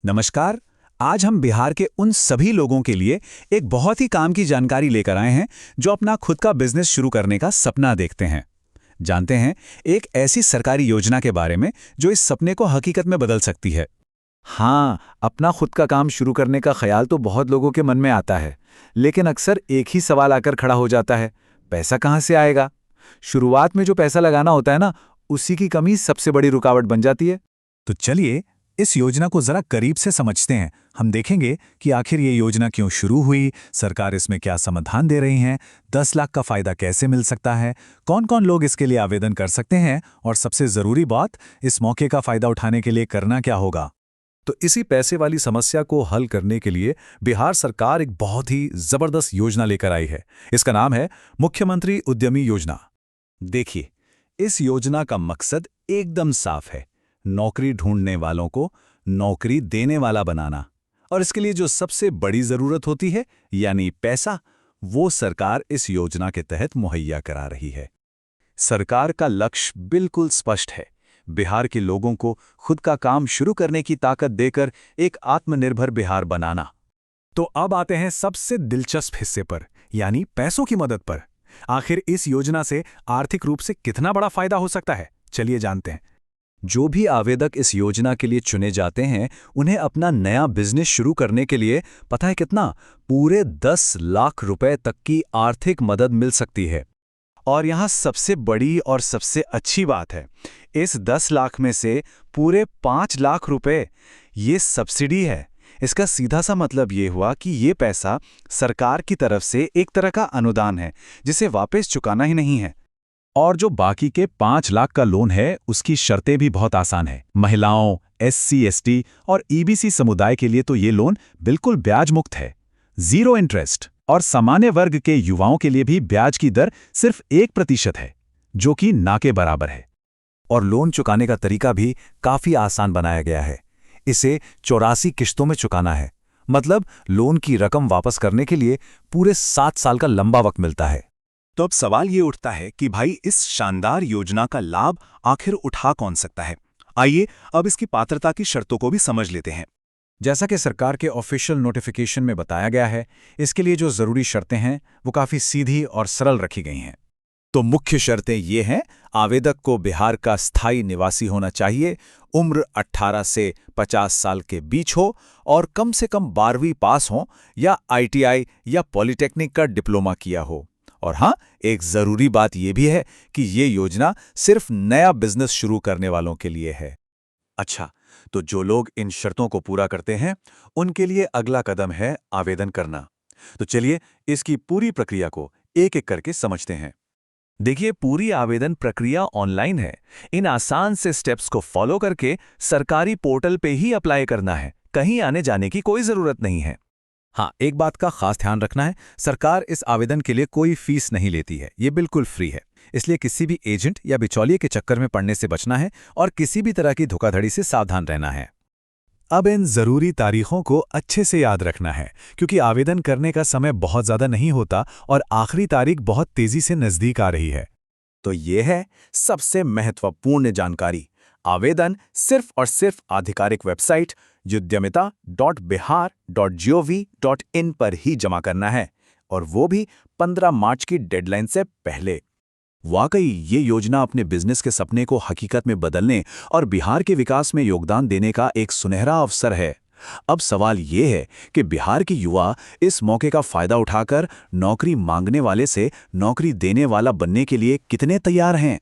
नमस्कार। आज हम बिहार के उन सभी लोगों के लिए एक बहुत ही काम की जानकारी लेकर आए हैं जो अपना खुद का बिजनेस शुरू करने का सपना देखते हैं। जानते हैं एक ऐसी सरकारी योजना के बारे में जो इस सपने को हकीकत में बदल सकती है। हाँ, अपना खुद का काम शुरू करने का ख्याल तो बहुत लोगों के मन में आता है, लेकिन अक्सर एक ही सवाल आकर खड़ा हो जाता है, पैसा कहाँ से आएगा? शुरुआत में जो पैसा लगाना होता है ना, उसी की कमी सबसे बड़ी रुकावट बन जाती है। तो चलिए इस योजना को जरा करीब से समझते हैं। हम देखेंगे कि आखिर ये योजना क्यों शुरू हुई, सरकार इसमें क्या समाधान दे रही है, 10 लाख का फायदा कैसे मिल सकता है, कौन कौन लोग इसके लिए आवेदन कर सकते हैं और सबसे जरूरी बात, इस मौके का फायदा उठाने के लिए करना क्या होगा। तो इसी पैसे वाली समस्या को हल करने के लिए बिहार सरकार एक बहुत ही जबरदस्त योजना लेकर आई है। इसका नाम है मुख्यमंत्री उद्यमी योजना। देखिए, इस योजना का मकसद एकदम साफ है, नौकरी ढूंढने वालों को नौकरी देने वाला बनाना। और इसके लिए जो सबसे बड़ी जरूरत होती है यानी पैसा, वो सरकार इस योजना के तहत मुहैया करा रही है। सरकार का लक्ष्य बिल्कुल स्पष्ट है, बिहार के लोगों को खुद का काम शुरू करने की ताकत देकर एक आत्मनिर्भर बिहार बनाना। तो अब आते हैं सबसे दिलचस्प हिस्से पर, यानी पैसों की मदद पर। आखिर इस योजना से आर्थिक रूप से कितना बड़ा फायदा हो सकता है, चलिए जानते हैं। जो भी आवेदक इस योजना के लिए चुने जाते हैं, उन्हें अपना नया बिजनेस शुरू करने के लिए पता है कितना, पूरे 10 लाख रुपए तक की आर्थिक मदद मिल सकती है। और यहाँ सबसे बड़ी और सबसे अच्छी बात है, इस 10 लाख में से पूरे 5 लाख रुपए ये सब्सिडी है। इसका सीधा सा मतलब ये हुआ कि ये पैसा सरकार की तरफ से एक तरह का अनुदान है, जिसे वापस चुकाना ही नहीं है। और जो बाकी के 5 लाख का लोन है, उसकी शर्तें भी बहुत आसान है। महिलाओं, SC, ST और EBC समुदाय के लिए तो ये लोन बिल्कुल ब्याज मुक्त है, 0 इंटरेस्ट। और सामान्य वर्ग के युवाओं के लिए भी ब्याज की दर सिर्फ 1% है, जो कि ना के बराबर है। और लोन चुकाने का तरीका भी काफी आसान बनाया गया है। इसे 84 किश्तों में चुकाना है, मतलब लोन की रकम वापस करने के लिए पूरे 7 साल का लंबा वक्त मिलता है। तो अब सवाल ये उठता है कि भाई, इस शानदार योजना का लाभ आखिर उठा कौन सकता है। आइए अब इसकी पात्रता की शर्तों को भी समझ लेते हैं। जैसा कि सरकार के ऑफिशियल नोटिफिकेशन में बताया गया है, इसके लिए जो जरूरी शर्तें हैं वो काफी सीधी और सरल रखी गई हैं। तो मुख्य शर्तें ये हैं, आवेदक को बिहार का स्थायी निवासी होना चाहिए, उम्र 18 से 50 साल के बीच हो और कम से कम 12वीं पास हो या ITI या पॉलिटेक्निक का डिप्लोमा किया हो। और हाँ, एक जरूरी बात यह भी है कि ये योजना सिर्फ नया बिजनेस शुरू करने वालों के लिए है। अच्छा, तो जो लोग इन शर्तों को पूरा करते हैं, उनके लिए अगला कदम है आवेदन करना। तो चलिए इसकी पूरी प्रक्रिया को एक एक करके समझते हैं। देखिए, पूरी आवेदन प्रक्रिया ऑनलाइन है। इन आसान से स्टेप्स को फॉलो करके सरकारी पोर्टल पे ही अप्लाई करना है, कहीं आने जाने की कोई जरूरत नहीं है। हाँ, एक बात का खास ध्यान रखना है, सरकार इस आवेदन के लिए कोई फीस नहीं लेती है, ये बिल्कुल फ्री है। इसलिए किसी भी एजेंट या बिचौलिए के चक्कर में पड़ने से बचना है और किसी भी तरह की धोखाधड़ी से सावधान रहना है। अब इन जरूरी तारीखों को अच्छे से याद रखना है, क्योंकि आवेदन करने का समय बहुत ज्यादा नहीं होता और आखिरी तारीख बहुत तेजी से नजदीक आ रही है। तो ये है सबसे महत्वपूर्ण जानकारी। आवेदन सिर्फ और सिर्फ आधिकारिक वेबसाइट udyamita.bihar.gov.in पर ही जमा करना है, और वो भी 15 मार्च की डेडलाइन से पहले। वाकई ये योजना अपने बिजनेस के सपने को हकीकत में बदलने और बिहार के विकास में योगदान देने का एक सुनहरा अवसर है। अब सवाल ये है कि बिहार के युवा इस मौके का फायदा उठाकर नौकरी मांगने वाले से नौकरी देने वाला बनने के लिए कितने तैयार हैं।